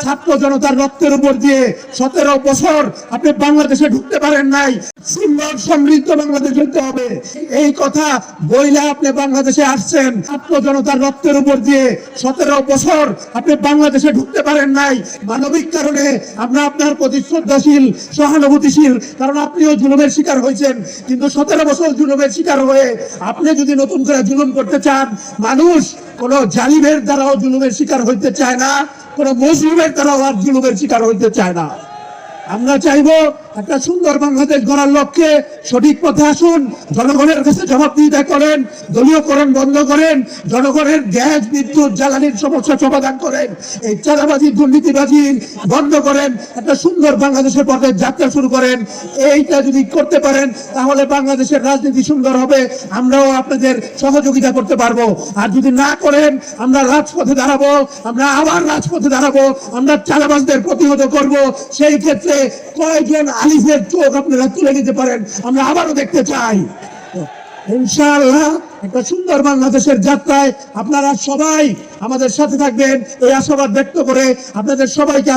ছাত্র জনতার রক্তের উপর দিয়ে 17 বছর আপনি বাংলাদেশে ঢুকতে পারেন নাই। সুন্দর সমৃদ্ধ বাংলাদেশ হতে হবে এই কথা বইলে আপনি বাংলাদেশে আসছেন। ছাত্র জনতার রক্তের উপর দিয়ে 17 বছর আপনি বাংলাদেশে ঢুকতে পারেন নাই। মানবিক কারণে আমরা আপনার প্রতি শ্রদ্ধাশীল, সহানুভূতিশীল, কারণ আপনিও জুলুমের শিকার হয়েছেন। কিন্তু 17 বছর জুলুমের শিকার হয়ে আপনি যদি নতুন করে জুলুম করতে চান, মানুষ কোন জালিমের দ্বারাও জুলুমের শিকার হইতে চায় না, কোন মজলুমের দ্বারাও আর জুলুমের শিকার হইতে চায় না। আমরা চাইবো একটা সুন্দর বাংলাদেশ গড়ার লক্ষ্যে সঠিক পথে আসুন, জনগণের কাছে জবাবদিহিতা করেন, দলীয়করণ বন্ধ করেন, জনগণের গ্যাস, বিদ্যুৎ, জ্বালানির সমস্যা সমাধান করেন, এই চাঁদাবাজি, দুর্নীতিবাজি বন্ধ করেন, একটা সুন্দর বাংলাদেশের পথে যাত্রা শুরু করেন। এইটা যদি করতে পারেন তাহলে বাংলাদেশের রাজনীতি সুন্দর হবে, আমরাও আপনাদের সহযোগিতা করতে পারবো। আর যদি না করেন আমরা রাজপথে দাঁড়াবো, আমরা আবার রাজপথে দাঁড়াবো, আমরা চাঁদাবাজদের প্রতিহত করব। সেই ক্ষেত্রে কয়েকজন আলিফের চোখ আপনারা তুলে নিতে পারেন, আমরা আবারও দেখতে চাই। ইনশাআল্লাহ একটা সুন্দর বাংলাদেশের যাত্রায় আপনারা সবাই আমাদের সাথে থাকবেন এই আশাবাদ ব্যক্ত করে আপনাদের সবাইকে